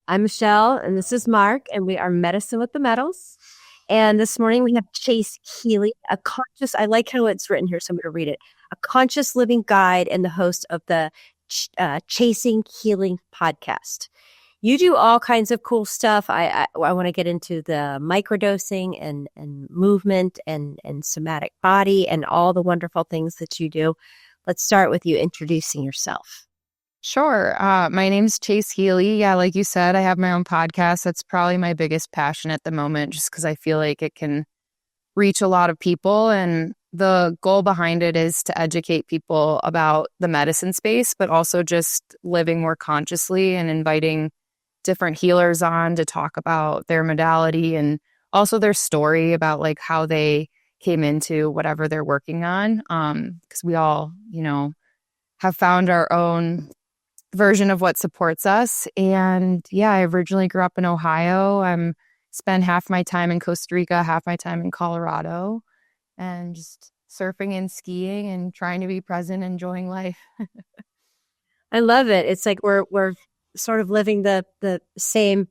I'm Michelle, and this is Mark, and we are Medicine with the Metals. And this morning we have Chase Healey, I like how it's written here, so I'm going to read it. A conscious living guide and the host of the Chasing Healing podcast. You do all kinds of cool stuff. I want to get into the microdosing and movement and somatic body and all the wonderful things that you do. Let's start with you introducing yourself. Sure. My name's Chase Healey. Yeah, like you said, I have my own podcast. That's probably my biggest passion at the moment, just because I feel like it can reach a lot of people. And the goal behind it is to educate people about the medicine space, but also just living more consciously and inviting different healers on to talk about their modality and also their story about like how they came into whatever they're working on. Because we all, have found our own version of what supports us. And yeah, I originally grew up in Ohio. I'm spent half my time in Costa Rica, half my time in Colorado, and just surfing and skiing and trying to be present, enjoying life. I love it. It's like we're sort of living the same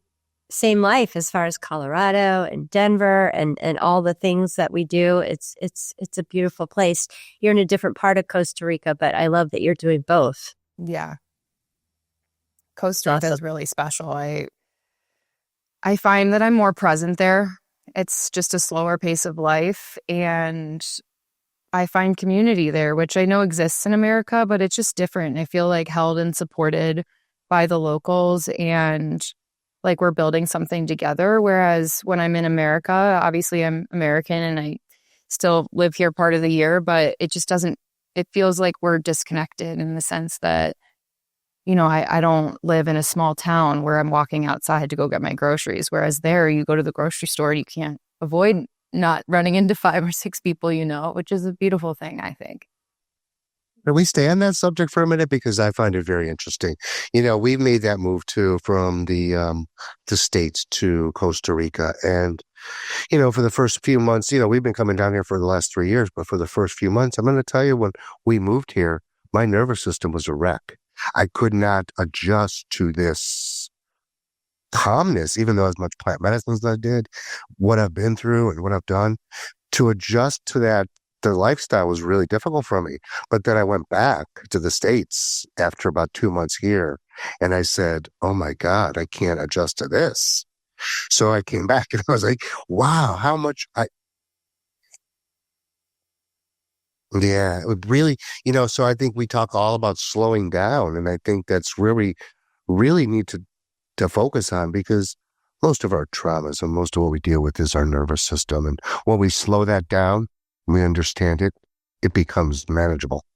life as far as Colorado and Denver and all the things that we do. It's a beautiful place. You're in a different part of Costa Rica, but I love that you're doing both. Yeah. Costa Rica is really special. I find that I'm more present there. It's just a slower pace of life, and I find community there, which I know exists in America, but it's just different. I feel like held and supported by the locals, and like we're building something together. Whereas when I'm in America, obviously I'm American and I still live here part of the year, but it feels like we're disconnected in the sense that I don't live in a small town where I'm walking outside to go get my groceries. Whereas there, you go to the grocery store and you can't avoid not running into 5 or 6 people, which is a beautiful thing, I think. Can we stay on that subject for a minute? Because I find it very interesting. We've made that move too from the States to Costa Rica. And, for the first few months, we've been coming down here for the last 3 years, but for the first few months, I'm going to tell you, when we moved here, my nervous system was a wreck. I could not adjust to this calmness, even though as much plant medicine as I did, what I've been through and what I've done, to adjust to that, the lifestyle was really difficult for me. But then I went back to the States after about 2 months here, and I said, oh my God, I can't adjust to this. So I came back and I was like, wow, how much yeah, it would really, so I think we talk all about slowing down, and I think that's where we really need to focus on, because most of our traumas and most of what we deal with is our nervous system. And when we slow that down, we understand it, it becomes manageable.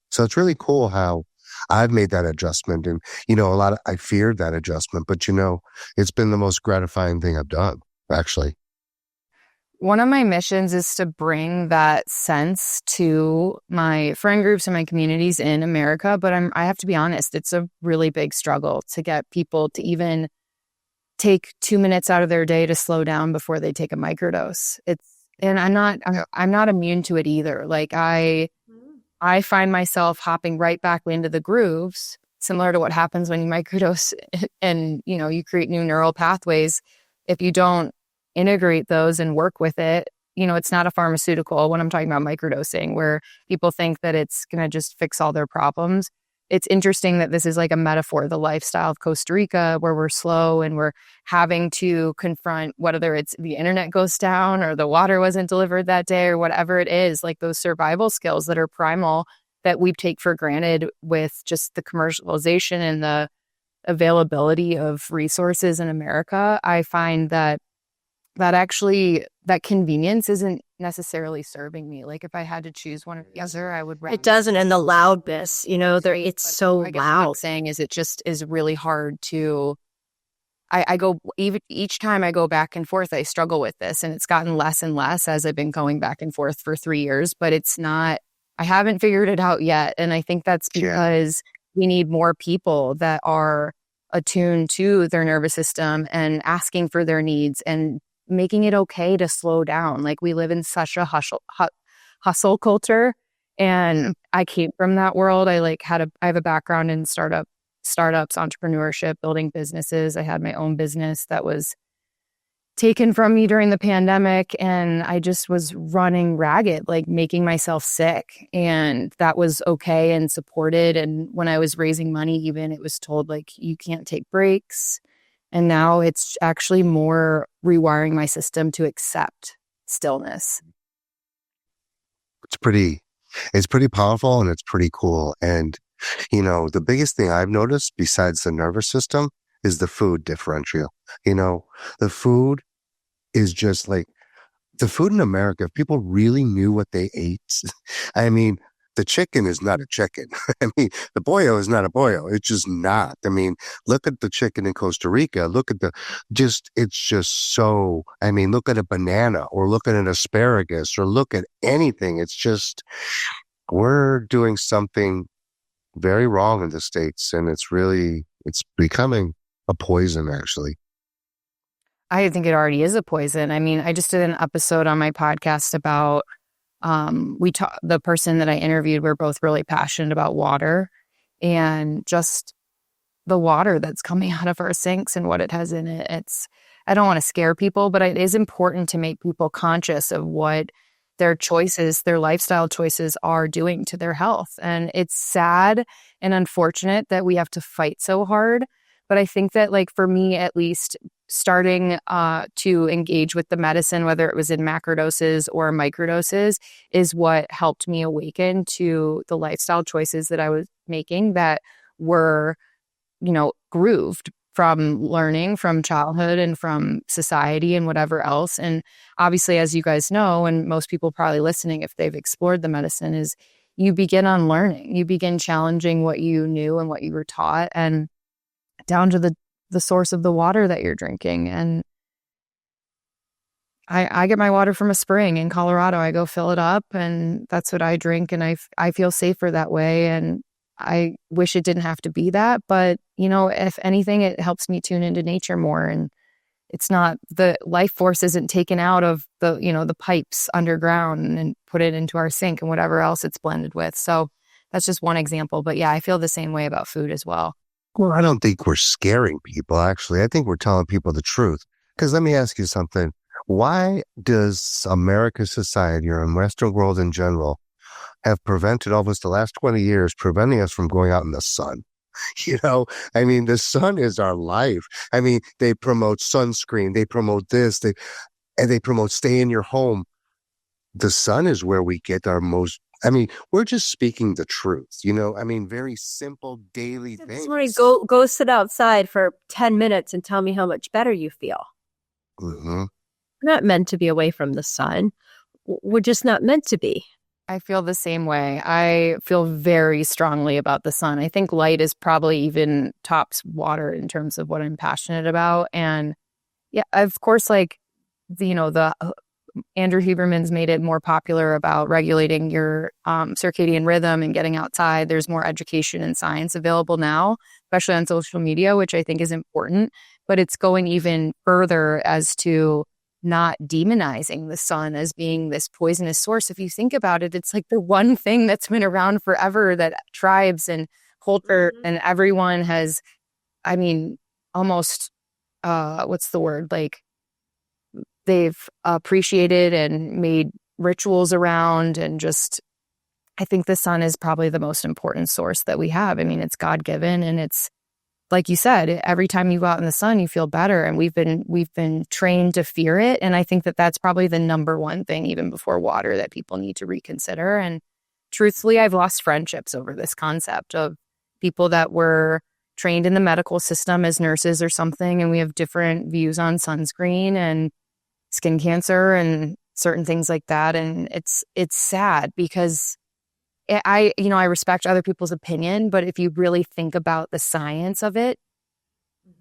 So it's really cool how I've made that adjustment. And, I feared that adjustment, but, it's been the most gratifying thing I've done, actually. One of my missions is to bring that sense to my friend groups and my communities in America. But I have to be honest, it's a really big struggle to get people to even take 2 minutes out of their day to slow down before they take a microdose. And I'm not immune to it either. Like I find myself hopping right back into the grooves, similar to what happens when you microdose and, you create new neural pathways. If you don't integrate those and work with it, it's not a pharmaceutical when I'm talking about microdosing, where people think that it's going to just fix all their problems. It's interesting that this is like a metaphor, the lifestyle of Costa Rica, where we're slow and we're having to confront whether it's the internet goes down or the water wasn't delivered that day or whatever it is, like those survival skills that are primal that we take for granted with just the commercialization and the availability of resources in America. I find that actually that convenience isn't necessarily serving me. Like if I had to choose one or the other, I would rather. It doesn't. And the loudness, it's so loud. What I'm saying is it just is really hard to, I go, even each time I go back and forth, I struggle with this, and it's gotten less and less as I've been going back and forth for 3 years, but it's not, I haven't figured it out yet. And I think that's because we need more people that are attuned to their nervous system and asking for their needs and making it okay to slow down. Like we live in such a hustle culture, and I came from that world. I have a background in startup startups, entrepreneurship, building businesses. I had my own business that was taken from me during the pandemic, and I just was running ragged, like making myself sick. And that was okay and supported. And when I was raising money, even, it was told like, you can't take breaks. And now it's actually more rewiring my system to accept stillness. It's pretty powerful and it's pretty cool. And, the biggest thing I've noticed besides the nervous system is the food differential. The food is just like the food in America. If people really knew what they ate, I mean, the chicken is not a chicken. I mean, the pollo is not a pollo. It's just not. I mean, look at the chicken in Costa Rica. Look at it's just so, I mean, look at a banana or look at an asparagus or look at anything. It's just, we're doing something very wrong in the States, and it's becoming a poison, actually. I think it already is a poison. I mean, I just did an episode on my podcast about the person that I interviewed, we're both really passionate about water and just the water that's coming out of our sinks and what it has in it. I don't want to scare people, but it is important to make people conscious of what their choices, their lifestyle choices are doing to their health. And it's sad and unfortunate that we have to fight so hard. But I think that, like, for me, at least, starting to engage with the medicine, whether it was in macrodoses or microdoses, is what helped me awaken to the lifestyle choices that I was making that were, grooved from learning from childhood and from society and whatever else. And obviously, as you guys know, and most people probably listening, if they've explored the medicine, is you begin unlearning. You begin challenging what you knew and what you were taught, and down to the source of the water that you're drinking. And I get my water from a spring in Colorado. I go fill it up, and that's what I drink. And I feel safer that way. And I wish it didn't have to be that. But, if anything, it helps me tune into nature more. And it's not, the life force isn't taken out of the pipes underground and put it into our sink and whatever else it's blended with. So that's just one example. But yeah, I feel the same way about food as well. Well, I don't think we're scaring people, actually. I think we're telling people the truth. Because let me ask you something. Why does America's society or the Western world in general have prevented almost the last 20 years, preventing us from going out in the sun? I mean, the sun is our life. I mean, they promote sunscreen, they promote this, and they promote stay in your home. The sun is where we get our most, we're just speaking the truth, very simple daily things. This morning, go sit outside for 10 minutes and tell me how much better you feel. Mm-hmm. We're not meant to be away from the sun. We're just not meant to be. I feel the same way. I feel very strongly about the sun. I think light is probably even tops water in terms of what I'm passionate about. And yeah, of course, like, the Andrew Huberman's made it more popular about regulating your circadian rhythm and getting outside. There's more education and science available now, especially on social media, which I think is important. But it's going even further as to not demonizing the sun as being this poisonous source. If you think about it, it's like the one thing that's been around forever that tribes and culture and everyone has, almost, what's the word? Like, they've appreciated and made rituals around, and just, I think the sun is probably the most important source that we have. It's God-given, and it's, like you said, every time you go out in the sun, you feel better. And we've been trained to fear it. And I think that that's probably the number one thing, even before water, that people need to reconsider. And truthfully, I've lost friendships over this concept of people that were trained in the medical system as nurses or something. And we have different views on sunscreen and skin cancer and certain things like that. And it's sad because I respect other people's opinion, but if you really think about the science of it,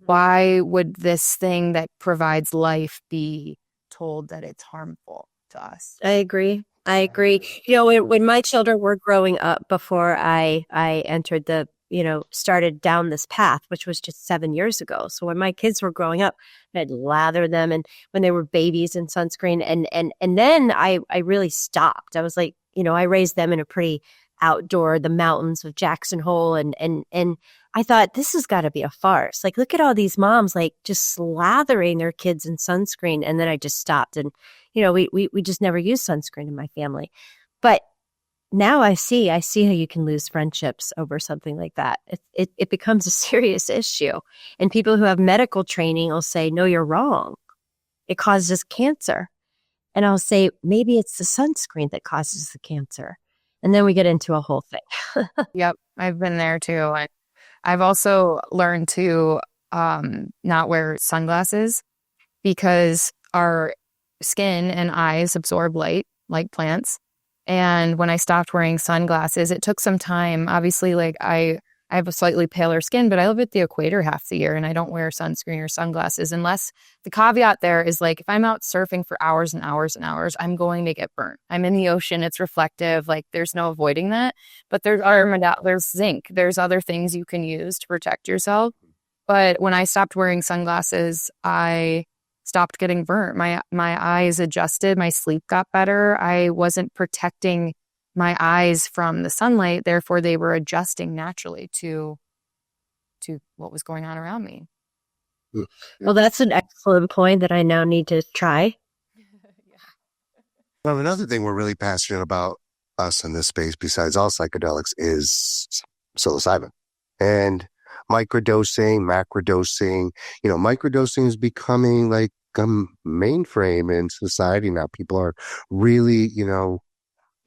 why would this thing that provides life be told that it's harmful to us? I agree. When my children were growing up, before I entered started down this path, which was just 7 years ago. So when my kids were growing up, I'd lather them, and when they were babies, in sunscreen. And then I really stopped. I was like, I raised them in a pretty outdoor, the mountains of Jackson Hole. And I thought, this has got to be a farce. Like, look at all these moms, like just slathering their kids in sunscreen. And then I just stopped. And, we just never used sunscreen in my family. But now I see how you can lose friendships over something like that. It becomes a serious issue. And people who have medical training will say, no, you're wrong. It causes cancer. And I'll say, maybe it's the sunscreen that causes the cancer. And then we get into a whole thing. Yep. I've been there too. And I've also learned to not wear sunglasses because our skin and eyes absorb light like plants. And when I stopped wearing sunglasses, it took some time. Obviously, like I have a slightly paler skin, but I live at the equator half the year and I don't wear sunscreen or sunglasses unless the caveat there is like, if I'm out surfing for hours and hours and hours, I'm going to get burnt. I'm in the ocean. It's reflective. Like there's no avoiding that. But there's zinc. There's other things you can use to protect yourself. But when I stopped wearing sunglasses, I stopped getting burnt. My eyes adjusted. My sleep got better. I wasn't protecting my eyes from the sunlight. Therefore, they were adjusting naturally to what was going on around me. Well, that's an excellent point that I now need to try. Well, another thing we're really passionate about us in this space, besides all psychedelics, is psilocybin. And microdosing, macrodosing. Microdosing is becoming like a mainframe in society now. People are really,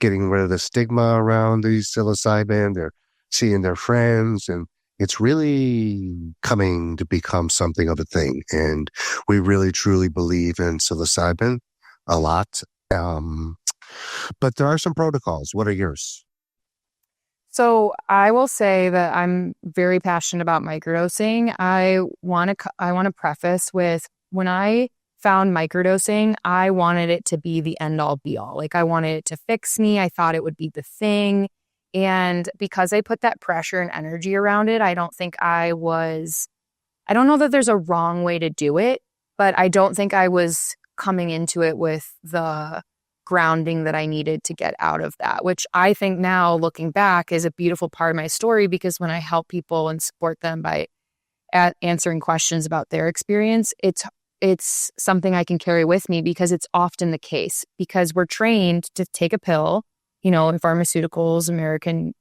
getting rid of the stigma around the psilocybin. They're seeing their friends, and it's really coming to become something of a thing. And we really, truly believe in psilocybin a lot. But there are some protocols. What are yours? So I will say that I'm very passionate about microdosing. I want to preface with, when I found microdosing, I wanted it to be the end all be all. Like I wanted it to fix me. I thought it would be the thing. And because I put that pressure and energy around it, I don't know that there's a wrong way to do it, but I don't think I was coming into it with the grounding that I needed to get out of that, which I think now looking back is a beautiful part of my story, because when I help people and support them by answering questions about their experience, it's something I can carry with me, because it's often the case, because we're trained to take a pill, in pharmaceuticals, American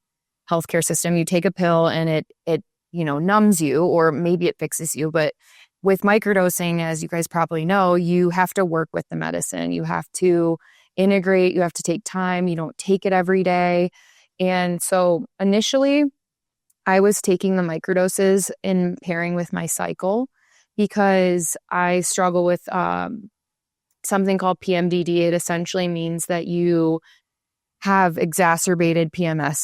healthcare system, you take a pill and it numbs you, or maybe it fixes you. But with microdosing, as you guys probably know, you have to work with the medicine. You have to integrate, you have to take time. You don't take it every day. And so initially I was taking the microdoses in pairing with my cycle, because I struggle with something called PMDD. It essentially means that you have exacerbated PMS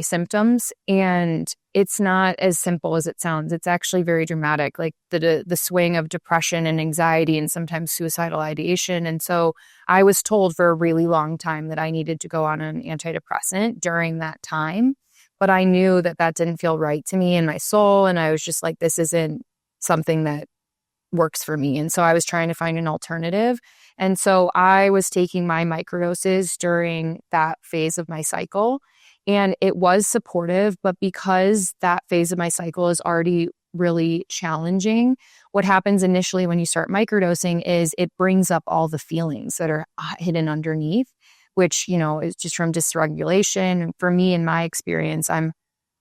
symptoms, and it's not as simple as it sounds. It's actually very dramatic, like the swing of depression and anxiety and sometimes suicidal ideation. And so I was told for a really long time that I needed to go on an antidepressant during that time, but I knew that didn't feel right to me in my soul, and I was just like, this isn't something that works for me. And so I was trying to find an alternative. And so I was taking my microdoses during that phase of my cycle, and it was supportive. But because that phase of my cycle is already really challenging, what happens initially when you start microdosing is it brings up all the feelings that are hidden underneath, which, is just from dysregulation. And for me, in my experience, I'm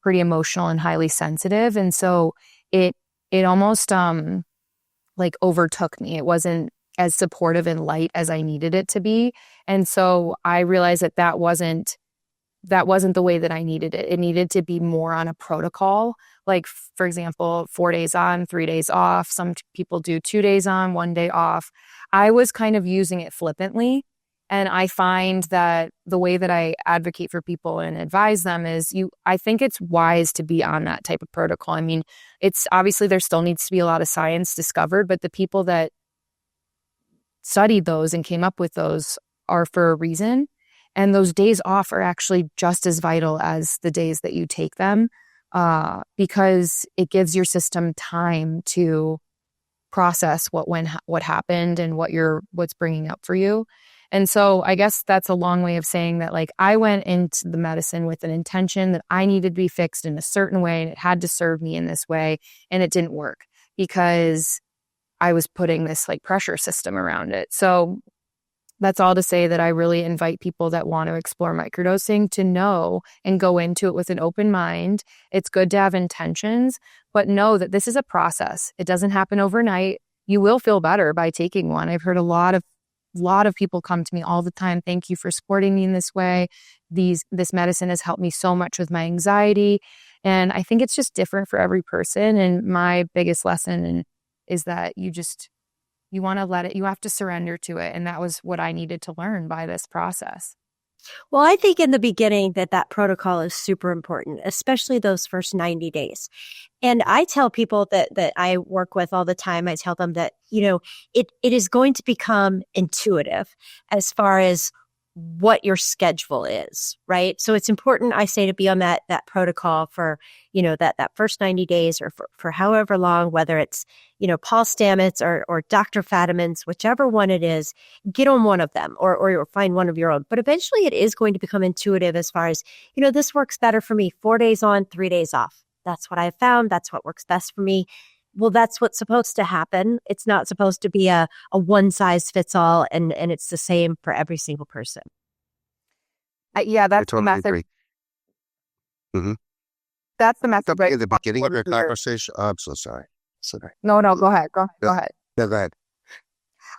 pretty emotional and highly sensitive. And so it almost like overtook me. It wasn't as supportive and light as I needed it to be. And so I realized that wasn't the way that I needed it. It needed to be more on a protocol. Like, for example, 4 days on, 3 days off. Some people do 2 days on, 1 day off. I was kind of using it flippantly. And I find that the way that I advocate for people and advise them is I think it's wise to be on that type of protocol. I mean, it's obviously there still needs to be a lot of science discovered, but the people that studied those and came up with those are for a reason. And those days off are actually just as vital as the days that you take them, because it gives your system time to process what happened and what's bringing up for you. And so I guess that's a long way of saying that, like, I went into the medicine with an intention that I needed to be fixed in a certain way and it had to serve me in this way. And it didn't work because I was putting this like pressure system around it. So that's all to say that I really invite people that want to explore microdosing to know and go into it with an open mind. It's good to have intentions, but know that this is a process. It doesn't happen overnight. You will feel better by taking one. I've heard a lot of people come to me all the time. Thank you for supporting me in this way. This medicine has helped me so much with my anxiety. And I think it's just different for every person. And my biggest lesson is that you want to let it, you have to surrender to it. And that was what I needed to learn by this process. Well, I think in the beginning that protocol is super important, especially those first 90 days. And I tell people that I work with all the time, I tell them that, it is going to become intuitive as far as what your schedule is, right? So it's important, I say, to be on that protocol for, that first 90 days or for however long, whether it's, Paul Stamets or Dr. Fadiman's, whichever one it is, get on one of them or find one of your own. But eventually it is going to become intuitive as far as, this works better for me, 4 days on, 3 days off. That's what I found. That's what works best for me. Well, that's what's supposed to happen. It's not supposed to be a one size fits all, and it's the same for every single person. Yeah, that's I totally the method. agree. Mm-hmm. That's the method. At the beginning of your conversation, I'm so sorry. No, go ahead. Go ahead. No, go ahead.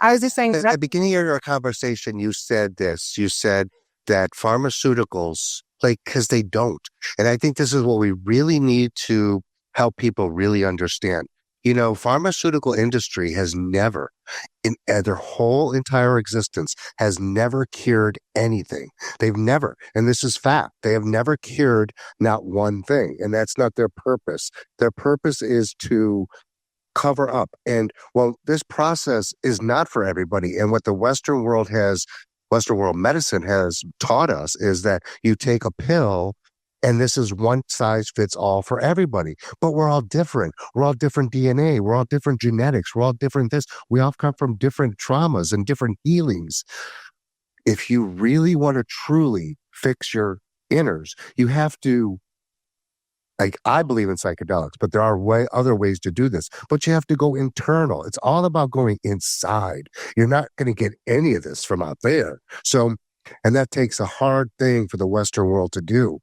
I was just saying At the beginning of your conversation, you said this. You said that pharmaceuticals, because they don't. And I think this is what we really need to help people really understand. Pharmaceutical industry has never, in their whole entire existence, has never cured anything. They've never, and this is fact, they have never cured not one thing. And that's not their purpose. Their purpose is to cover up. And this process is not for everybody. And what the Western world medicine has taught us is that you take a pill and this is one size fits all for everybody. But we're all different. We're all different DNA. We're all different genetics. We're all different this. We all come from different traumas and different healings. If you really want to truly fix your inners, you have to, I believe in psychedelics, but there are other ways to do this. But you have to go internal. It's all about going inside. You're not going to get any of this from out there. So, and that takes a hard thing for the Western world to do.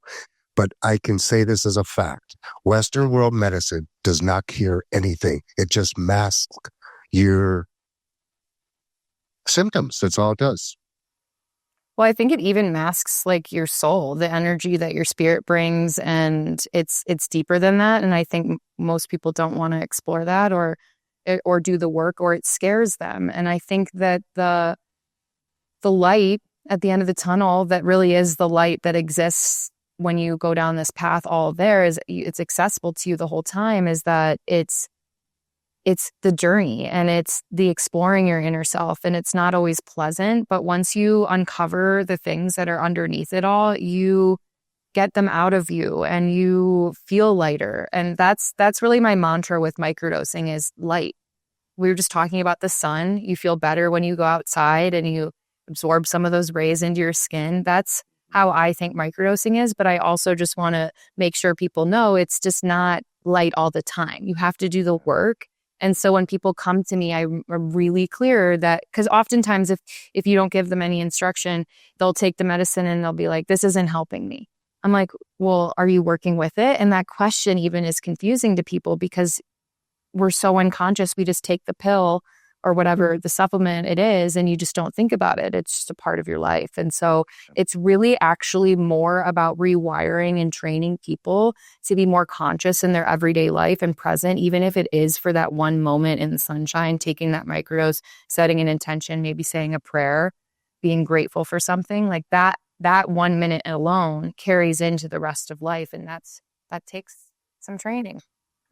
But I can say this as a fact. Western world medicine does not cure anything. It just masks your symptoms. That's all it does. Well, I think it even masks like your soul, the energy that your spirit brings, and it's deeper than that. And I think most people don't want to explore that or do the work, or it scares them. And I think that the light at the end of the tunnel, that really is the light that exists when you go down this path, all there is, it's accessible to you the whole time, is that it's the journey and it's the exploring your inner self. And it's not always pleasant, but once you uncover the things that are underneath it all, you get them out of you and you feel lighter. And that's really my mantra with microdosing is light. We were just talking about the sun. You feel better when you go outside and you absorb some of those rays into your skin. That's how I think microdosing is. But I also just want to make sure people know it's just not light all the time. You have to do the work. And so when people come to me, I'm really clear that, because oftentimes if you don't give them any instruction, they'll take the medicine and they'll be like, this isn't helping me. I'm like, well, are you working with it? And that question even is confusing to people because we're so unconscious. We just take the pill or whatever the supplement it is, and you just don't think about it. It's just a part of your life. And so it's really actually more about rewiring and training people to be more conscious in their everyday life and present, even if it is for that one moment in the sunshine, taking that microdose, setting an intention, maybe saying a prayer, being grateful for something like that. That 1 minute alone carries into the rest of life. And that takes some training.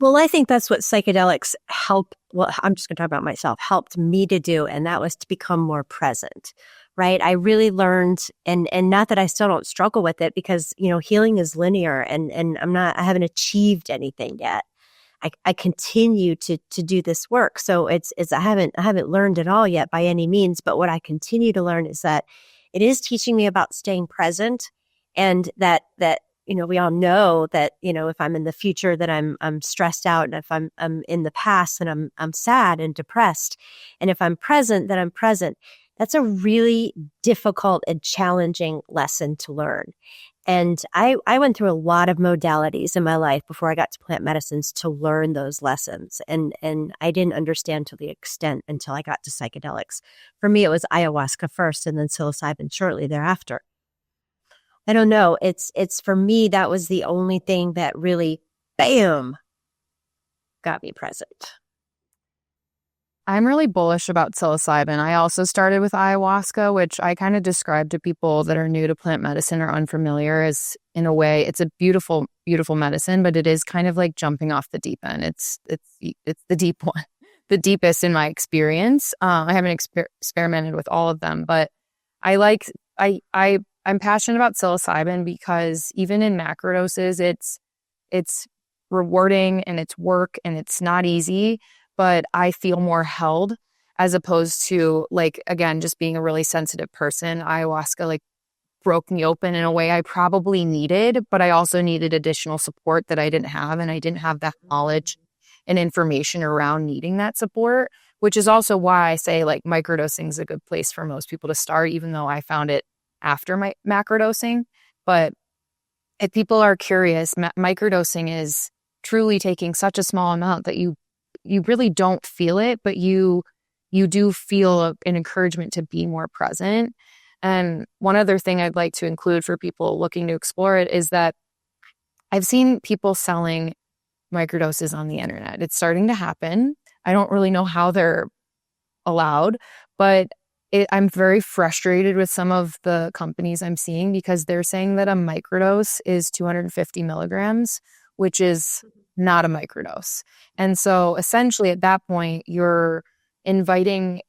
Well, I think that's what psychedelics I'm just going to talk about myself, helped me to do. And that was to become more present, right? I really learned, and not that I still don't struggle with it because, healing is linear and I haven't achieved anything yet. I continue to do this work. So it's I haven't learned it all yet by any means, but what I continue to learn is that it is teaching me about staying present, and that we all know that, if I'm in the future, that I'm stressed out, and if I'm in the past, then I'm sad and depressed. And if I'm present, then I'm present. That's a really difficult and challenging lesson to learn. And I went through a lot of modalities in my life before I got to plant medicines to learn those lessons. And I didn't understand to the extent until I got to psychedelics. For me, it was ayahuasca first and then psilocybin shortly thereafter. I don't know. It's for me, that was the only thing that really, bam, got me present. I'm really bullish about psilocybin. I also started with ayahuasca, which I kind of describe to people that are new to plant medicine or unfamiliar as, in a way, it's a beautiful, beautiful medicine, but it is kind of like jumping off the deep end. It's the deep one, the deepest in my experience. I haven't experimented with all of them, but I'm passionate about psilocybin because even in macrodoses, it's rewarding and it's work and it's not easy, but I feel more held as opposed to, like, again, just being a really sensitive person. Ayahuasca like broke me open in a way I probably needed, but I also needed additional support that I didn't have. And I didn't have that knowledge and information around needing that support, which is also why I say like microdosing is a good place for most people to start, even though I found it after my macrodosing. But if people are curious, microdosing is truly taking such a small amount that you really don't feel it, but you do feel an encouragement to be more present. And one other thing I'd like to include for people looking to explore it is that I've seen people selling microdoses on the internet. It's starting to happen. I don't really know how they're allowed, but I'm very frustrated with some of the companies I'm seeing because they're saying that a microdose is 250 milligrams, which is not a microdose. And so essentially at that point, you're inviting,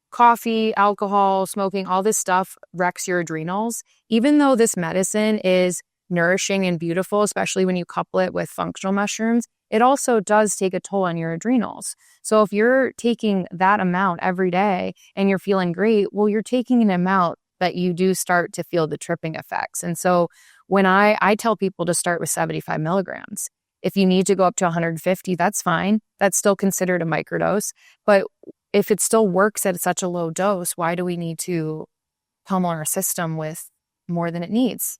coffee, alcohol, smoking, all this stuff wrecks your adrenals. Even though this medicine is nourishing and beautiful, especially when you couple it with functional mushrooms, it also does take a toll on your adrenals. So if you're taking that amount every day and you're feeling great, well, you're taking an amount that you do start to feel the tripping effects. And so when I tell people to start with 75 milligrams, if you need to go up to 150, that's fine. That's still considered a microdose. But if it still works at such a low dose, why do we need to pummel our system with more than it needs?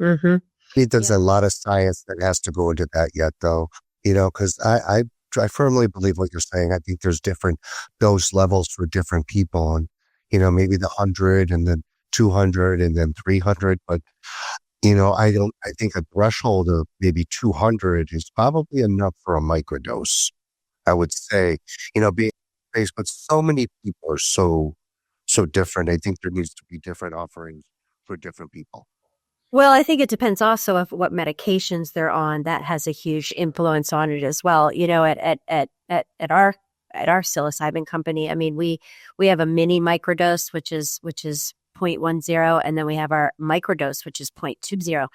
Mm-hmm. There's a lot of science that has to go into that yet, though, because I firmly believe what you're saying. I think there's different dose levels for different people, and, maybe the 100 and then 200 and then 300. But, I think a threshold of maybe 200 is probably enough for a microdose, I would say, being faced with so many people are so different. I think there needs to be different offerings for different people. Well, I think it depends also of what medications they're on. That has a huge influence on it as well. At our psilocybin company, we have a mini microdose, which is 0.10, and then we have our microdose, which is 0.20.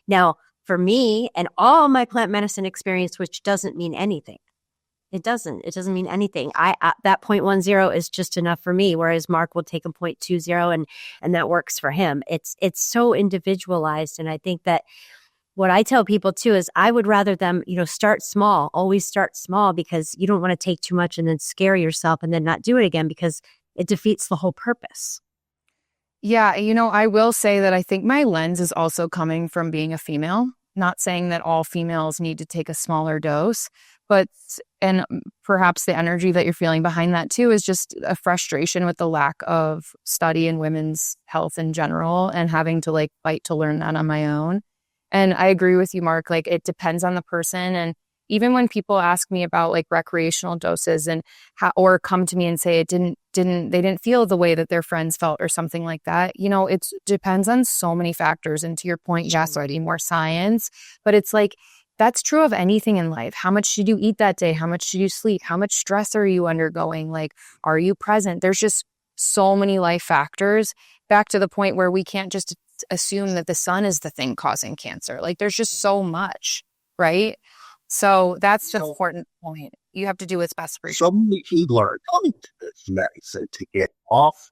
Now, for me and all my plant medicine experience, which doesn't mean anything. It doesn't mean anything. That 0.10 is just enough for me, whereas Mark will take a 0.20 and that works for him. It's so individualized. And I think that what I tell people too is I would rather them, start small, always start small, because you don't want to take too much and then scare yourself and then not do it again, because it defeats the whole purpose. Yeah, I will say that I think my lens is also coming from being a female. Not saying that all females need to take a smaller dose, and perhaps the energy that you're feeling behind that too is just a frustration with the lack of study in women's health in general and having to fight to learn that on my own. And I agree with you, Mark, it depends on the person. And even when people ask me about recreational doses and or come to me and say they didn't feel the way that their friends felt or something like that, it depends on so many factors. And to your point, yes, I need more science, but it's that's true of anything in life. How much did you eat that day? How much did you sleep? How much stress are you undergoing? Are you present? There's just so many life factors, back to the point where we can't just assume that the sun is the thing causing cancer. There's just so much, right? So that's the important point. You have to do what's best for you. So many people are coming to this medicine to get off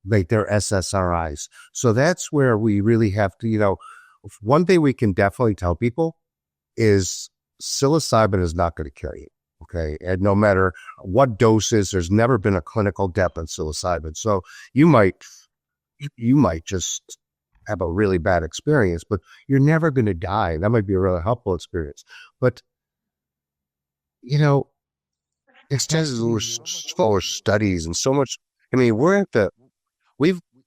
like their SSRIs. So that's where we really have to, one thing we can definitely tell people is psilocybin is not going to kill you. Okay. And no matter what doses, there's never been a clinical death on psilocybin. So you might just have a really bad experience, but you're never going to die. That might be a really helpful experience. But, it's just for studies and so much. I mean,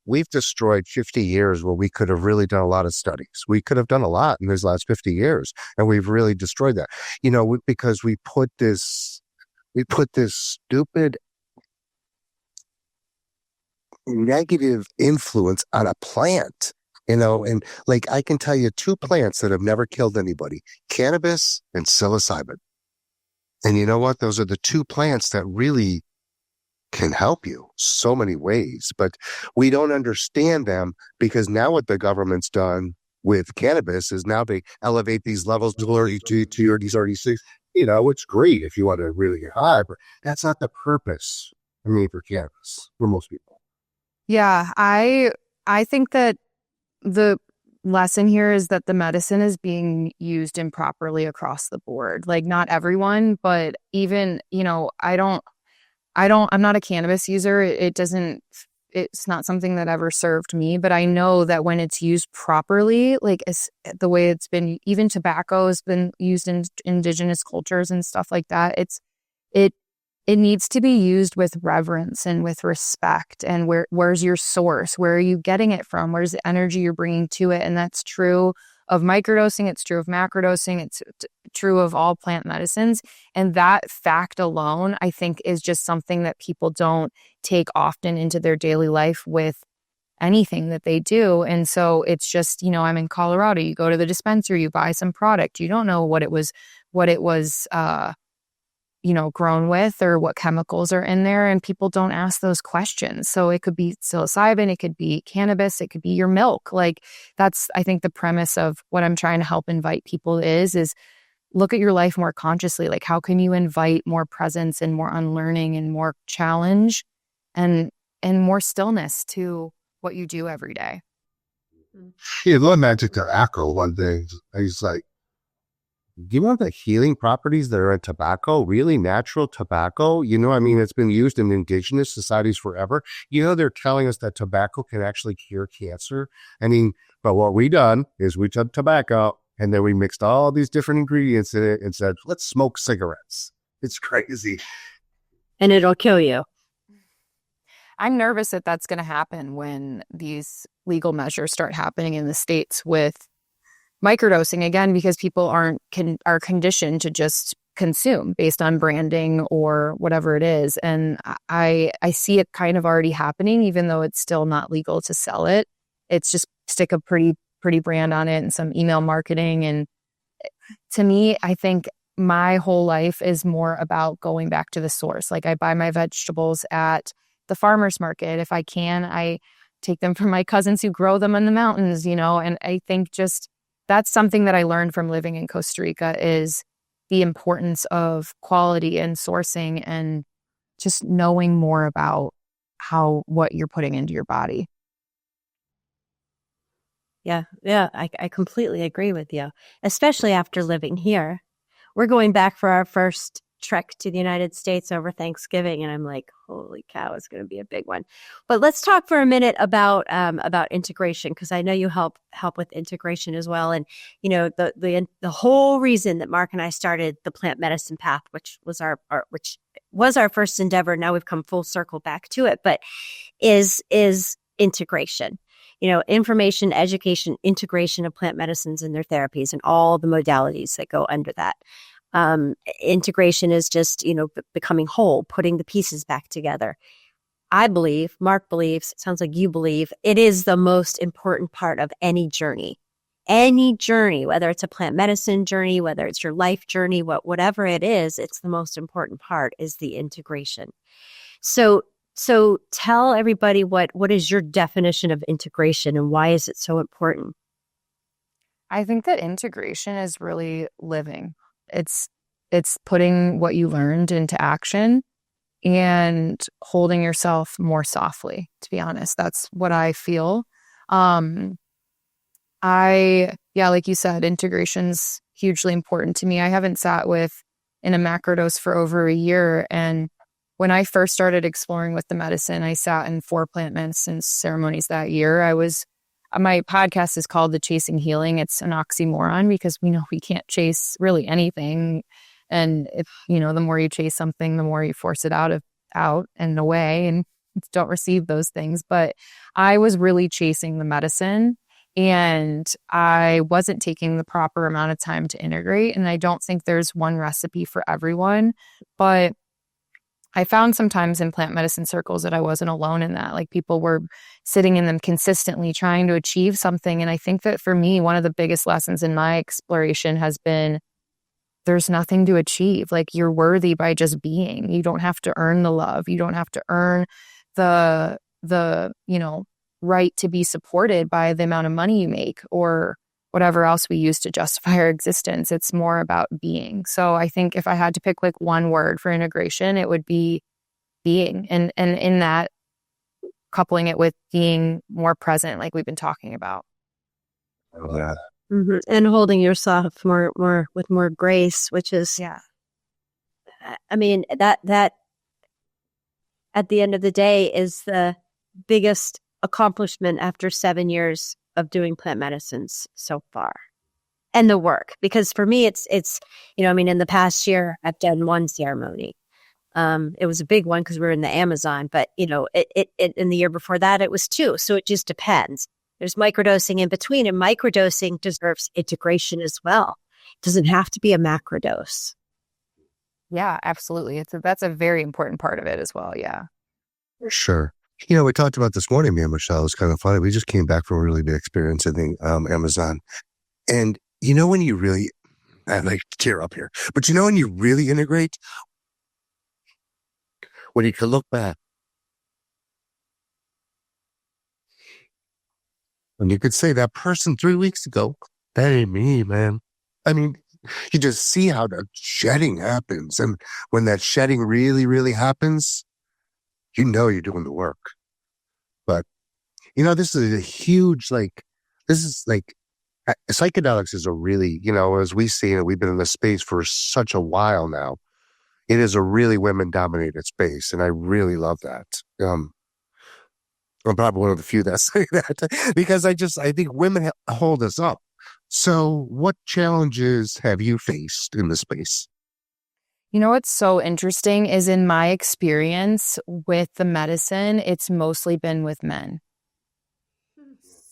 we've destroyed 50 years where we could have really done a lot of studies. We could have done a lot in these last 50 years, and we've really destroyed that, because we put this stupid negative influence on a plant, and like I can tell you 2 plants that have never killed anybody: cannabis and psilocybin. And you know what? Those are the 2 plants that really can help you so many ways, but we don't understand them because now what the government's done with cannabis is now they elevate these levels to 32 or 36. It's great if you want to really get high, but that's not the purpose. For cannabis, for most people. Yeah, I think that the lesson here is that the medicine is being used improperly across the board. Like not everyone, but even, I'm not a cannabis user. It's not something that ever served me, but I know that when it's used properly, like the way it's been, even tobacco has been used in indigenous cultures and stuff like that. It needs to be used with reverence and with respect. And where's your source? Where are you getting it from? Where's the energy you're bringing to it? And that's true of microdosing. It's true of macrodosing. It's true of all plant medicines. And that fact alone, I think, is just something that people don't take often into their daily life with anything that they do. And so it's just, I'm in Colorado. You go to the dispensary, you buy some product. You don't know what it was grown with or what chemicals are in there, and people don't ask those questions. So it could be psilocybin, it could be cannabis, it could be your milk. Like that's, I think, the premise of what I'm trying to help invite people is look at your life more consciously. Like how can you invite more presence and more unlearning and more challenge and more stillness to what you do every day? Yeah, going back to tobacco, one thing, I was like, do you want the healing properties that are in tobacco, really natural tobacco? It's been used in indigenous societies forever. They're telling us that tobacco can actually cure cancer. But what we done is we took tobacco and then we mixed all these different ingredients in it and said, let's smoke cigarettes. It's crazy. And it'll kill you. I'm nervous that that's going to happen when these legal measures start happening in the States with microdosing again, because people are conditioned to just consume based on branding or whatever it is. And I see it kind of already happening, even though it's still not legal to sell it. It's just stick a pretty brand on it and some email marketing. And to me, I think my whole life is more about going back to the source. Like I buy my vegetables at the farmer's market. If I can, I take them from my cousins who grow them in the mountains, and I think just that's something that I learned from living in Costa Rica is the importance of quality and sourcing and just knowing more about what you're putting into your body. Yeah, I completely agree with you, especially after living here. We're going back for our first trek to the United States over Thanksgiving, and I'm like, holy cow, it's going to be a big one. But let's talk for a minute about integration, because I know you help with integration as well. And the whole reason that Mark and I started the plant medicine path, which was our first endeavor. Now we've come full circle back to it, but is integration. Information, education, integration of plant medicines and their therapies and all the modalities that go under that. Integration is just, becoming whole, putting the pieces back together. I believe, Mark believes, it sounds like you believe, it is the most important part of any journey. Any journey, whether it's a plant medicine journey, whether it's your life journey, whatever it is, it's the most important part is the integration. So tell everybody what is your definition of integration and why is it so important? I think that integration is really living. It's putting what you learned into action and holding yourself more softly, to be honest. That's what I feel. Like you said, integration's hugely important to me. I haven't sat in a macrodose for over a year. And when I first started exploring with the medicine, I sat in 4 plant medicine ceremonies that year. My podcast is called The Chasing Healing. It's an oxymoron because we know we can't chase really anything. And if, the more you chase something, the more you force it out and away and don't receive those things. But I was really chasing the medicine and I wasn't taking the proper amount of time to integrate. And I don't think there's one recipe for everyone, but I found sometimes in plant medicine circles that I wasn't alone in that. Like people were sitting in them consistently trying to achieve something. And I think that for me, one of the biggest lessons in my exploration has been there's nothing to achieve. Like you're worthy by just being. You don't have to earn the love. You don't have to earn the right to be supported by the amount of money you make or whatever else we use to justify our existence. It's more about being. So I think if I had to pick like one word for integration, it would be being. And in that, coupling it with being more present, like we've been talking about. Oh, yeah. Mm-hmm. And holding yourself more with more grace, which is, I mean, that at the end of the day is the biggest accomplishment after 7 years of doing plant medicines so far. And the work, because for me, it's, in the past year, I've done 1 ceremony. It was a big one because we were in the Amazon, but it in the year before that, it was 2. So it just depends. There's microdosing in between, and microdosing deserves integration as well. It doesn't have to be a macrodose. Yeah, absolutely. That's a very important part of it as well. Yeah. Sure. We talked about this morning, me and Michelle. It's kind of funny. We just came back from a really big experience in the Amazon. And when you really, I like to tear up here, but when you really integrate, when you can look back, and you could say that person 3 weeks ago, that ain't me, man. I mean, you just see how the shedding happens. And when that shedding really, really happens, you're doing the work. But, this is a huge, psychedelics is a really, as we see it, we've been in the space for such a while now. It is a really women-dominated space, and I really love that. I'm probably one of the few that say that because I think women hold us up. So what challenges have you faced in the space? What's so interesting is in my experience with the medicine, it's mostly been with men.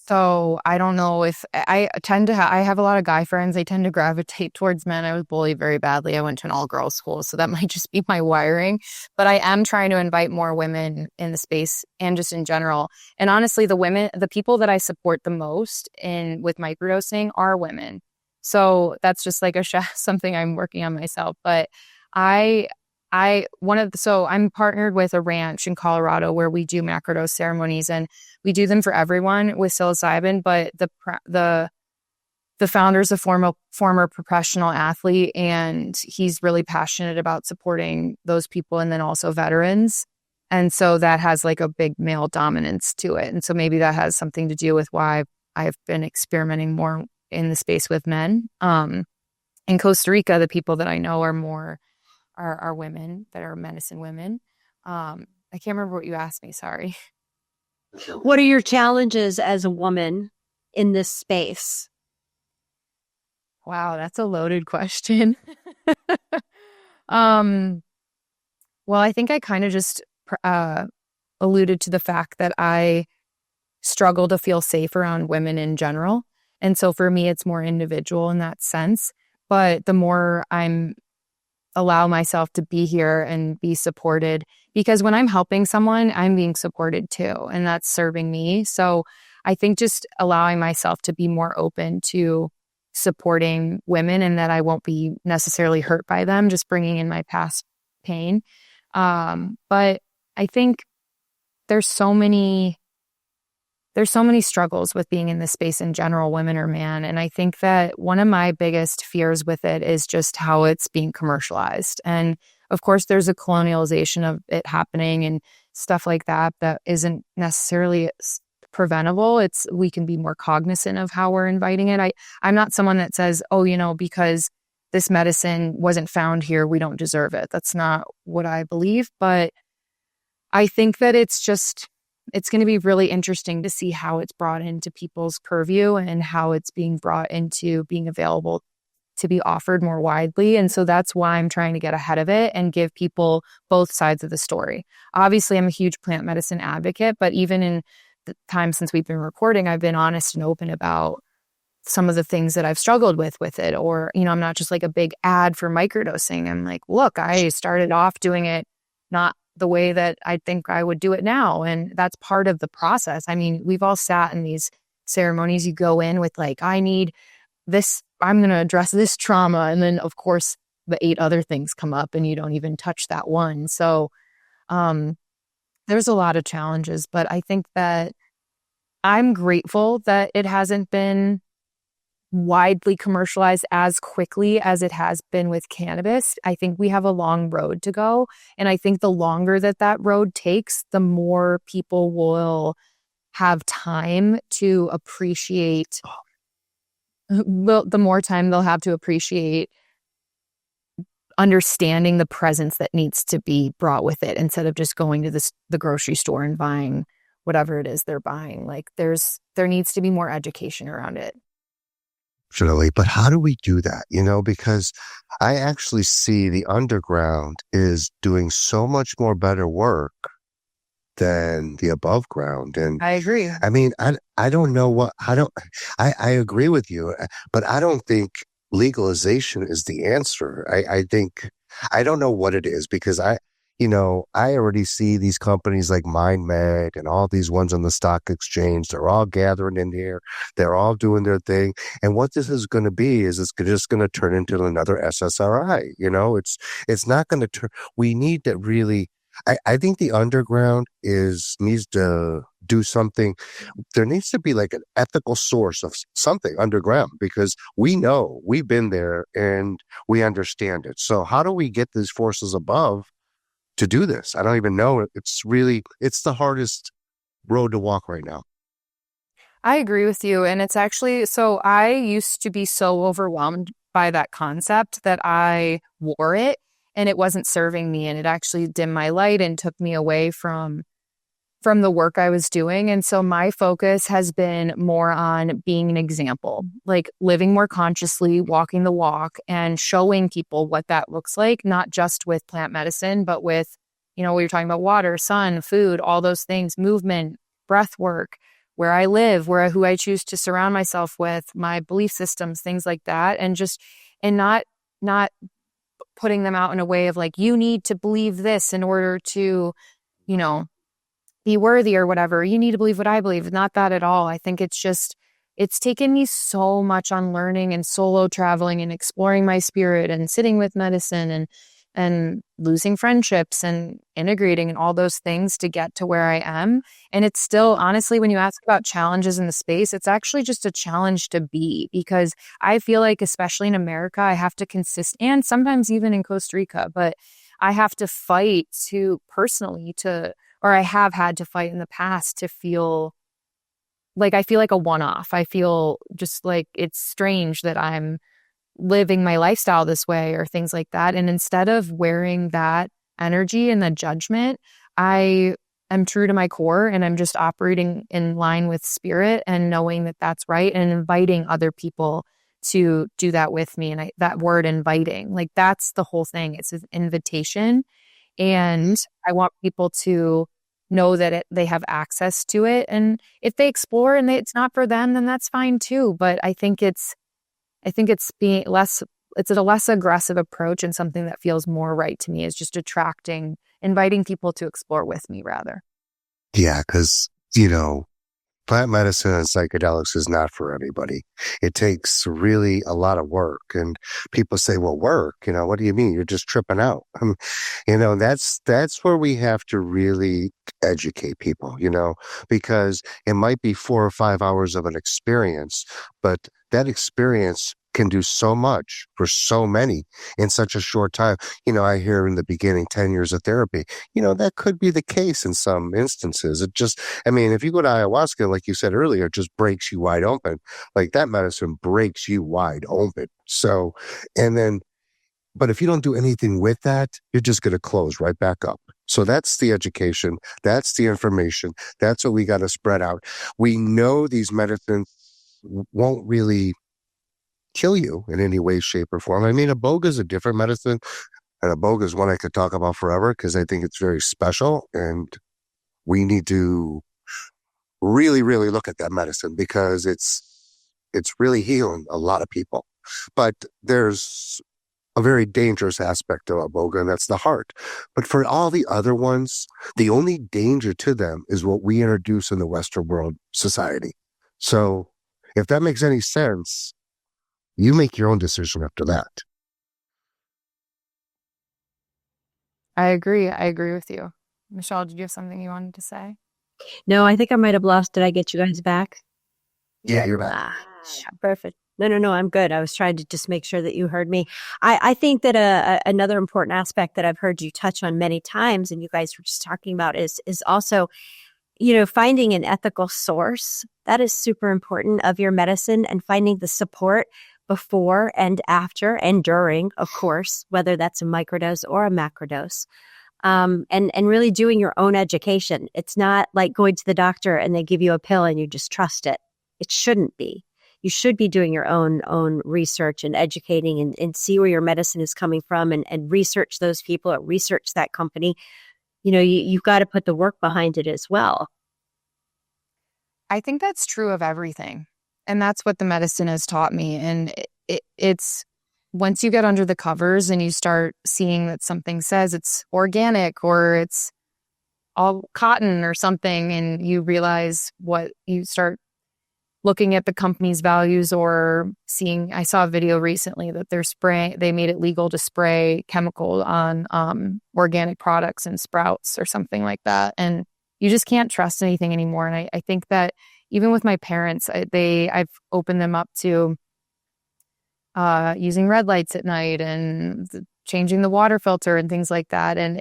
So I don't know if I have a lot of guy friends. They tend to gravitate towards men. I was bullied very badly. I went to an all-girls school, so that might just be my wiring. But I am trying to invite more women in the space and just in general. And honestly, the people that I support the most with microdosing are women. So that's just like something I'm working on myself. But I'm partnered with a ranch in Colorado where we do macrodose ceremonies, and we do them for everyone with psilocybin. But the founder's a former professional athlete, and he's really passionate about supporting those people, and then also veterans. And so that has like a big male dominance to it. And so maybe that has something to do with why I've been experimenting more in the space with men. In Costa Rica, the people that I know are women that are medicine women. I can't remember what you asked me. Sorry. What are your challenges as a woman in this space? Wow, that's a loaded question. Well, I think I kind of just alluded to the fact that I struggle to feel safe around women in general. And so for me, it's more individual in that sense. But the more I'm allow myself to be here and be supported, because when I'm helping someone, I'm being supported too, and that's serving me. So I think just allowing myself to be more open to supporting women, and that I won't be necessarily hurt by them, just bringing in my past pain. But I think there's so many there's so many struggles with being in this space in general, women or man. And I think that one of my biggest fears with it is just how it's being commercialized. And of course, there's a colonialization of it happening and stuff like that that isn't necessarily preventable. We can be more cognizant of how we're inviting it. I'm not someone that says, oh, because this medicine wasn't found here, we don't deserve it. That's not what I believe. But I think that it's going to be really interesting to see how it's brought into people's purview and how it's being brought into being available to be offered more widely. And so that's why I'm trying to get ahead of it and give people both sides of the story. Obviously, I'm a huge plant medicine advocate, but even in the time since we've been recording, I've been honest and open about some of the things that I've struggled with it. Or, I'm not just like a big ad for microdosing. I'm like, look, I started off doing it not the way that I think I would do it now. And that's part of the process. I mean, we've all sat in these ceremonies. You go in with like, I need this, I'm going to address this trauma. And then of course the 8 other things come up and you don't even touch that one. So there's a lot of challenges, but I think that I'm grateful that it hasn't been widely commercialized as quickly as it has been with cannabis. I think we have a long road to go. And I think the longer that road takes, the more people will have time to appreciate, the more time they'll have to appreciate understanding the presence that needs to be brought with it instead of just going to the grocery store and buying whatever it is they're buying. Like there needs to be more education around it. Absolutely. But how do we do that? Because I actually see the underground is doing so much more better work than the above ground. And I agree. I mean, I don't know I agree with you, but I don't think legalization is the answer. I think, I don't know what it is because I already see these companies like MindMed and all these ones on the stock exchange. They're all gathering in here. They're all doing their thing. And what this is going to be is it's just going to turn into another SSRI. It's not going to turn. We need to really. I think the underground needs to do something. There needs to be like an ethical source of something underground because we know we've been there and we understand it. So how do we get these forces above to do this? I don't even know. It's the hardest road to walk right now. I agree with you. And it's actually, so I used to be so overwhelmed by that concept that I wore it and it wasn't serving me. And it actually dimmed my light and took me away from the work I was doing. And so my focus has been more on being an example, like living more consciously, walking the walk and showing people what that looks like, not just with plant medicine, but with, we were talking about water, sun, food, all those things, movement, breath work, where I live, who I choose to surround myself with, my belief systems, things like that. And not putting them out in a way of like, you need to believe this in order to, be worthy or whatever. You need to believe what I believe. Not that at all. I think it's taken me so much on learning and solo traveling and exploring my spirit and sitting with medicine and losing friendships and integrating and all those things to get to where I am. And it's still, honestly, when you ask about challenges in the space, it's actually just a challenge to be, because I feel like, especially in America, I have to and sometimes even in Costa Rica, but I have to fight or I have had to fight in the past to feel like I feel like a one-off. I feel just like it's strange that I'm living my lifestyle this way or things like that. And instead of wearing that energy and the judgment, I am true to my core and I'm just operating in line with spirit and knowing that that's right and inviting other people to do that with me. And that word inviting, like that's the whole thing. It's an invitation. And I want people to know that they have access to it. And if they explore and it's not for them, then that's fine too. But I think it's being it's a less aggressive approach and something that feels more right to me is just inviting people to explore with me rather. Yeah, because, plant medicine and psychedelics is not for everybody. It takes really a lot of work. And people say, well, work, what do you mean? You're just tripping out. That's where we have to really educate people, because it might be 4 or 5 hours of an experience, but that experience can do so much for so many in such a short time. I hear in the beginning, 10 years of therapy, that could be the case in some instances. If you go to ayahuasca, like you said earlier, it just breaks you wide open. Like that medicine breaks you wide open. So, but if you don't do anything with that, you're just going to close right back up. So that's the education. That's the information. That's what we got to spread out. We know these medicines won't really kill you in any way, shape, or form. Iboga is a different medicine, and iboga is one I could talk about forever because I think it's very special, and we need to really, really look at that medicine because it's really healing a lot of people. But there's a very dangerous aspect of iboga, and that's the heart. But for all the other ones, the only danger to them is what we introduce in the Western world society. So if that makes any sense, you make your own decision after that. I agree. I agree with you. Michelle, did you have something you wanted to say? No, I think I might have lost. Did I get you guys back? Yeah, you're back. Perfect. No, I'm good. I was trying to just make sure that you heard me. I think that another important aspect that I've heard you touch on many times, and you guys were just talking about, is also, finding an ethical source. That is super important of your medicine, and finding the support before and after and during, of course, whether that's a microdose or a macrodose. And really doing your own education. It's not like going to the doctor and they give you a pill and you just trust it. It shouldn't be. You should be doing your own research and educating and see where your medicine is coming from and research those people or research that company. You've got to put the work behind it as well. I think that's true of everything. And that's what the medicine has taught me. And it's once you get under the covers and you start seeing that something says it's organic or it's all cotton or something, and you realize what you start looking at the company's values or seeing, I saw a video recently that they made it legal to spray chemical on organic products and sprouts or something like that. And you just can't trust anything anymore. And I think that even with my parents, I've opened them up to using red lights at night and changing the water filter and things like that. And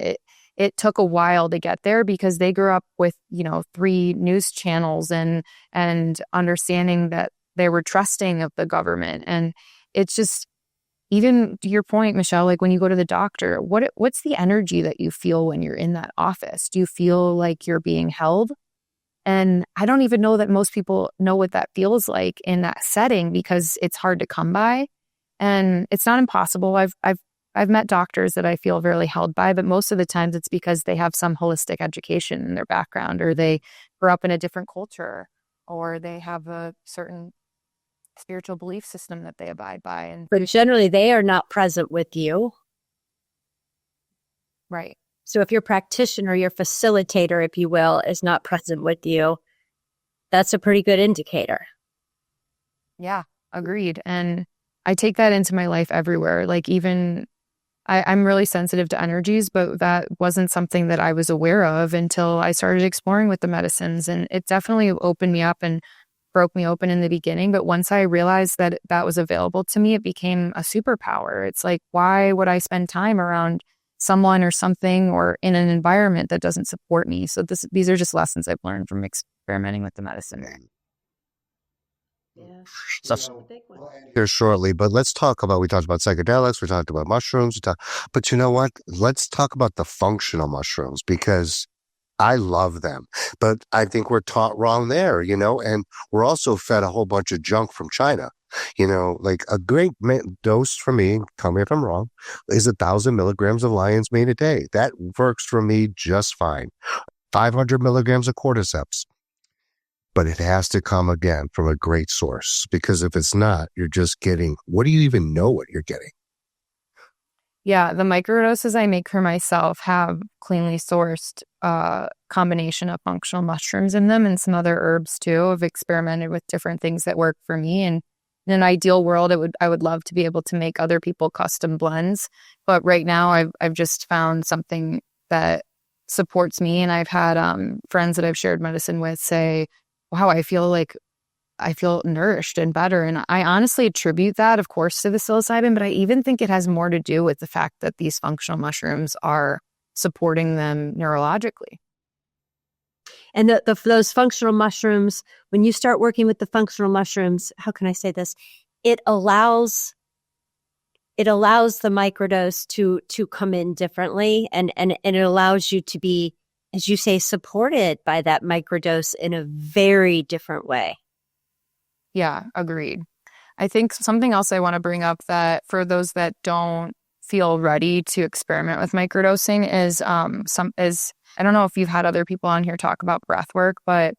it took a while to get there because they grew up with, 3 news channels and understanding that they were trusting of the government. And it's just, even to your point, Michelle, like when you go to the doctor, what's the energy that you feel when you're in that office? Do you feel like you're being held? And I don't even know that most people know what that feels like in that setting because it's hard to come by. And it's not impossible. I've met doctors that I feel really held by, but most of the times it's because they have some holistic education in their background, or they grew up in a different culture, or they have a certain spiritual belief system that they abide by. But generally, they are not present with you. Right. So if your practitioner, your facilitator, if you will, is not present with you, that's a pretty good indicator. Yeah, agreed. And I take that into my life everywhere. Like even I'm really sensitive to energies, but that wasn't something that I was aware of until I started exploring with the medicines. And it definitely opened me up and broke me open in the beginning. But once I realized that that was available to me, it became a superpower. It's like, why would I spend time around someone or something or in an environment that doesn't support me? So these are just lessons I've learned from experimenting with the medicine. Yeah. Here shortly, but we talked about psychedelics, we talked about mushrooms, but you know what? Let's talk about the functional mushrooms because I love them, but I think we're taught wrong there, and we're also fed a whole bunch of junk from China. Like a great dose for me, tell me if I'm wrong, is 1,000 milligrams of lion's mane a day. That works for me just fine. 500 milligrams of cordyceps. But it has to come again from a great source, because if it's not, you're just getting, what do you even know what you're getting? Yeah, the microdoses I make for myself have cleanly sourced combination of functional mushrooms in them and some other herbs too. I've experimented with different things that work for me. And in an ideal world, I would love to be able to make other people custom blends. But right now I've just found something that supports me. And I've had friends that I've shared medicine with say, wow, I feel nourished and better. And I honestly attribute that, of course, to the psilocybin, but I even think it has more to do with the fact that these functional mushrooms are supporting them neurologically. And those functional mushrooms, when you start working with the functional mushrooms, how can I say this? It allows the microdose to come in differently, and it allows you to be, as you say, supported by that microdose in a very different way. Yeah, agreed. I think something else I want to bring up that for those that don't feel ready to experiment with microdosing is I don't know if you've had other people on here talk about breath work, but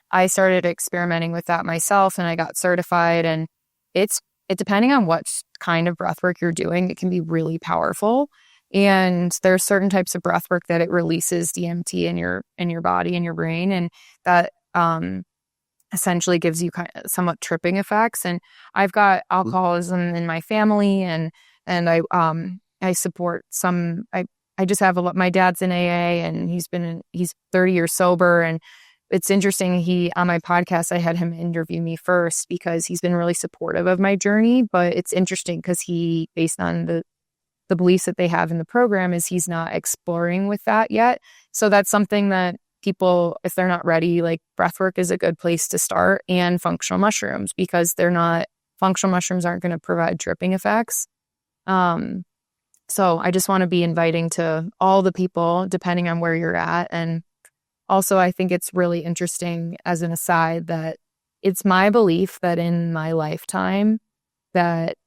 I started experimenting with that myself and I got certified, and it depending on what kind of breath work you're doing, it can be really powerful. And there's certain types of breath work that it releases DMT in your body and your brain, and that essentially gives you kind of somewhat tripping effects. And I've got alcoholism in my family, and I support some. I just have my dad's in AA, and he's 30 years sober. And it's interesting. On my podcast, I had him interview me first because he's been really supportive of my journey. But it's interesting because based on the beliefs that they have in the program, is he's not exploring with that yet. So that's something that people, if they're not ready, like breathwork is a good place to start, and functional mushrooms, because functional mushrooms aren't going to provide tripping effects. So I just want to be inviting to all the people, depending on where you're at. And also, I think it's really interesting as an aside that it's my belief that in my lifetime, that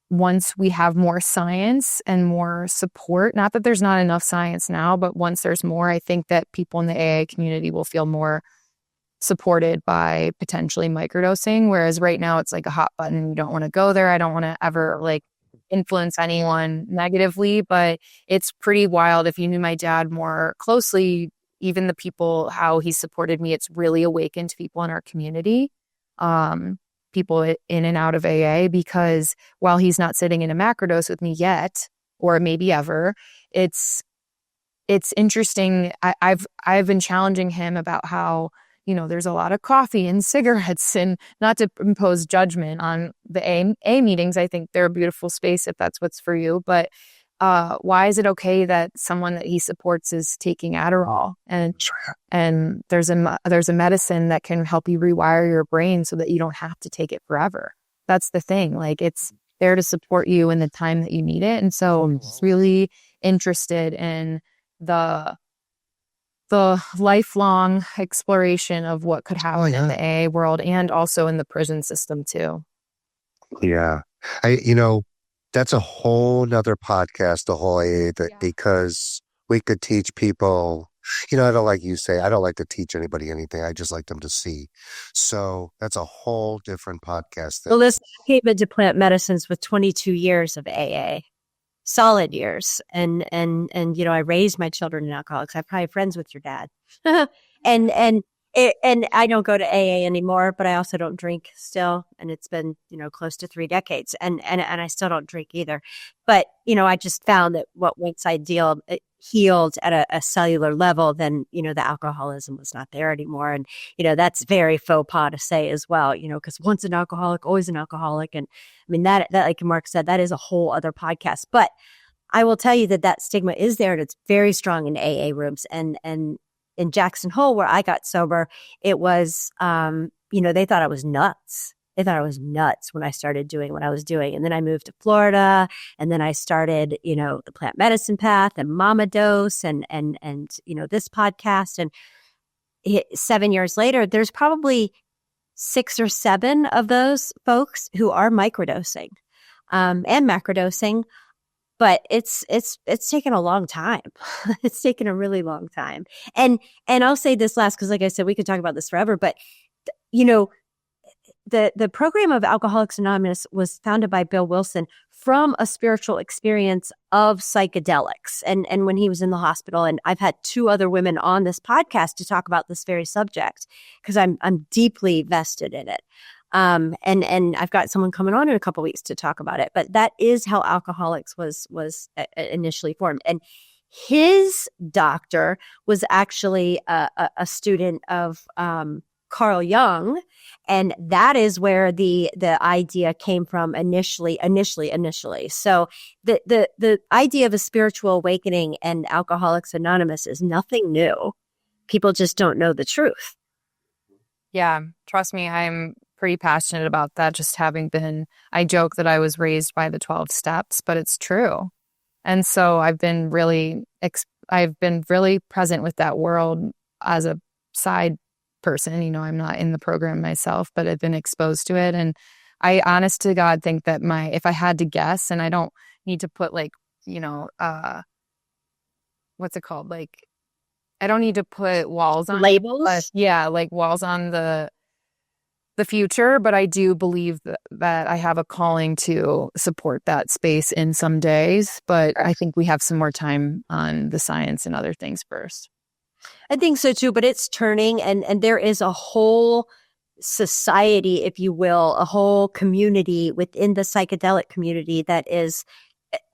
once we have more science and more support, not that there's not enough science now, but once there's more, I think that people in the AA community will feel more supported by potentially microdosing. Whereas right now it's like a hot button. You don't want to go there. I don't want to ever influence anyone negatively, but it's pretty wild. If you knew my dad more closely, even the people, how he supported me, it's really awakened people in our community. People in and out of AA, because while he's not sitting in a macrodose with me yet, or maybe ever, it's interesting. I've been challenging him about how, there's a lot of coffee and cigarettes, and not to impose judgment on the AA meetings. I think they're a beautiful space if that's what's for you. But why is it okay that someone that he supports is taking Adderall, and there's a medicine that can help you rewire your brain so that you don't have to take it forever? That's the thing. It's there to support you in the time that you need it. And so I'm just really interested in the lifelong exploration of what could happen in the AA world, and also in the prison system too. Yeah. That's a whole nother podcast, the whole AA, because we could teach people, I don't like you say, I don't like to teach anybody anything. I just like them to see. So that's a whole different podcast. Well, listen, I came into plant medicines with 22 years of AA, solid years. And I raised my children in alcoholics. I'm probably friends with your dad. And I don't go to AA anymore, but I also don't drink still. And it's been, close to 3 decades. And I still don't drink either. But, I just found that once I healed at a cellular level, then, the alcoholism was not there anymore. And, that's very faux pas to say as well, because once an alcoholic, always an alcoholic. And I mean, that like Mark said, that is a whole other podcast. But I will tell you that stigma is there, and it's very strong in AA rooms. And in Jackson Hole, where I got sober, it was, they thought I was nuts. They thought I was nuts when I started doing what I was doing. And then I moved to Florida, and then I started, the plant medicine path and Mama Dose and this podcast. And 7 years later, there's probably 6 or 7 of those folks who are microdosing, and macrodosing. But it's taken a long time. It's taken a really long time. And I'll say this last, because like I said, we could talk about this forever, but the program of Alcoholics Anonymous was founded by Bill Wilson from a spiritual experience of psychedelics. And when he was in the hospital, and I've had 2 other women on this podcast to talk about this very subject because I'm deeply vested in it. And I've got someone coming on in a couple of weeks to talk about it. But that is how Alcoholics was initially formed. And his doctor was actually a student of Carl Jung, and that is where the idea came from initially. So the idea of a spiritual awakening and Alcoholics Anonymous is nothing new. People just don't know the truth. Yeah, trust me, I'm pretty passionate about that. Just having been, I joke that I was raised by the 12 steps, but it's true. And so I've been really present with that world as a side person. You know, I'm not in the program myself, but I've been exposed to it. And I, honest to God, think that if I had to guess, and I don't need to put like, you know, what's it called? Like, I don't need to put walls on labels. But yeah, like walls on the future. But I do believe that I have a calling to support that space in some days. But I think we have some more time on the science and other things first. I think so too, but it's turning, and there is a whole society, if you will, a whole community within the psychedelic community that is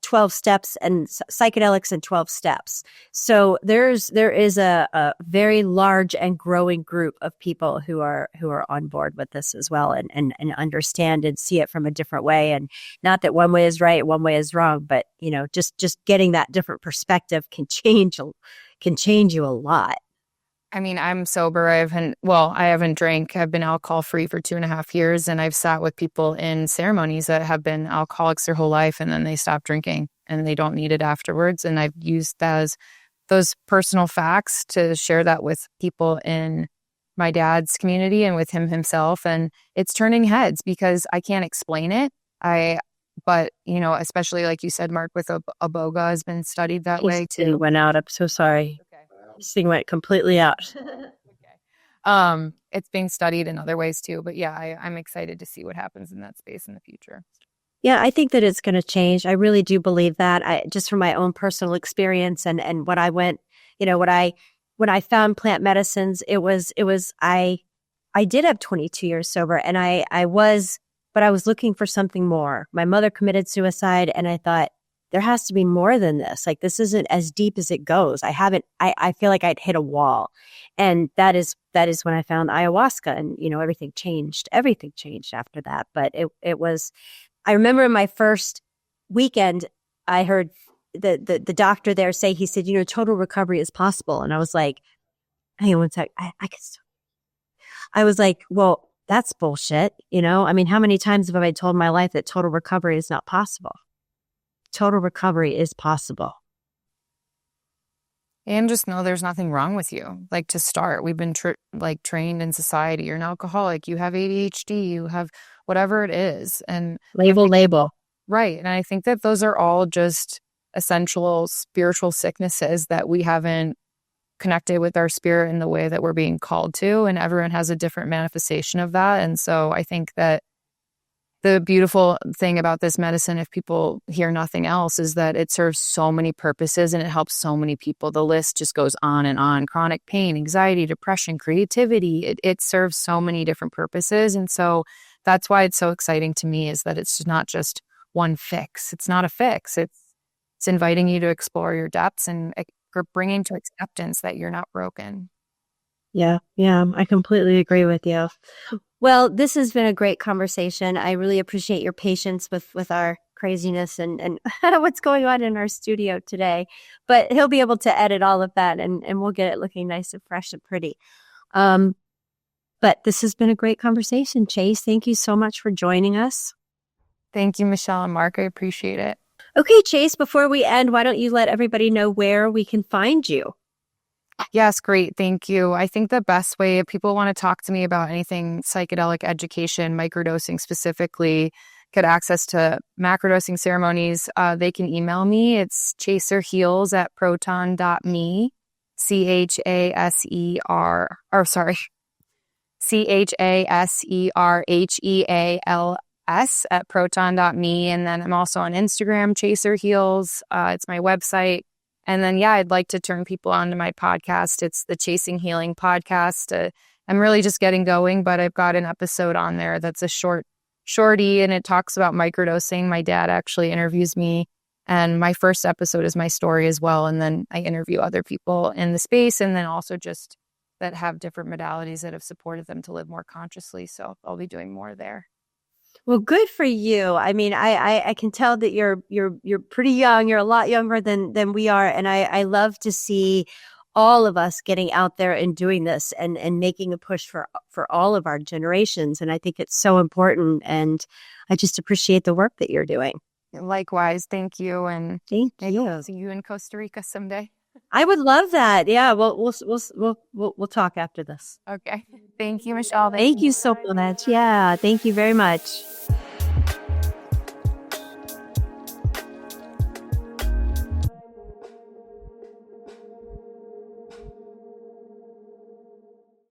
12 steps and psychedelics and 12 steps. So there is a very large and growing group of people who are on board with this as well, and understand and see it from a different way. And not that one way is right, one way is wrong, but you know, just getting that different perspective can change you a lot. I mean, I'm sober. I haven't drank. I've been alcohol free for 2.5 years, and I've sat with people in ceremonies that have been alcoholics their whole life, and then they stop drinking and they don't need it afterwards. And I've used those personal facts to share that with people in my dad's community and with him himself. And it's turning heads because I can't explain it. But you know, especially like you said, Mark, with Iboga has been studied that way too. It went out. I'm so sorry. Okay. This thing went completely out. Okay. It's being studied in other ways too. But yeah, I'm excited to see what happens in that space in the future. Yeah, I think that it's going to change. I really do believe that. I just from my own personal experience and what I went, you know, when I found plant medicines, I did have 22 years sober, and but I was looking for something more. My mother committed suicide, and I thought there has to be more than this. Like, this isn't as deep as it goes. I feel like I'd hit a wall. And that is when I found ayahuasca, and, you know, everything changed after that. But it was, I remember in my first weekend, I heard the doctor there say, he said, you know, total recovery is possible. And I was like, hang on one sec. I was like, well, that's bullshit. You know, I mean, how many times have I told my life that total recovery is not possible? Total recovery is possible. And just know there's nothing wrong with you. Like, to start, we've been trained in society. You're an alcoholic. You have ADHD. You have whatever it is. And label. Right. And I think that those are all just essential spiritual sicknesses that we haven't connected with our spirit in the way that we're being called to. And everyone has a different manifestation of that. And so I think that the beautiful thing about this medicine, if people hear nothing else, is that it serves so many purposes and it helps so many people. The list just goes on and on. Chronic pain, anxiety, depression, creativity. It serves so many different purposes. And so that's why it's so exciting to me, is that it's not just one fix. It's not a fix. It's inviting you to explore your depths and bringing to acceptance that you're not broken. Yeah, I completely agree with you. Well, this has been a great conversation. I really appreciate your patience with our craziness and what's going on in our studio today. But he'll be able to edit all of that, and we'll get it looking nice and fresh and pretty. But this has been a great conversation, Chase. Thank you so much for joining us. Thank you, Michelle and Mark. I appreciate it. Okay, Chase, before we end, why don't you let everybody know where we can find you? Yes, great. Thank you. I think the best way, if people want to talk to me about anything psychedelic education, microdosing specifically, get access to macrodosing ceremonies, they can email me. It's chaserheels@proton.me, ChaserHeals at proton.me. And then I'm also on Instagram, Chaser Heals. It's my website. And then, yeah, I'd like to turn people on to my podcast. It's the Chasing Healing podcast. I'm really just getting going, but I've got an episode on there that's a shorty, and it talks about microdosing. My dad actually interviews me, and my first episode is my story as well. And then I interview other people in the space, and then also just that have different modalities that have supported them to live more consciously. So I'll be doing more there. Well, good for you. I mean, I can tell that you're pretty young. You're a lot younger than we are, and I love to see all of us getting out there and doing this and making a push for all of our generations. And I think it's so important. And I just appreciate the work that you're doing. Likewise, thank you, and thank maybe you. I'll see you in Costa Rica someday. I would love that. Yeah, we'll talk after this. Okay. Thank you, Michelle. Thank you so much. Yeah, thank you very much.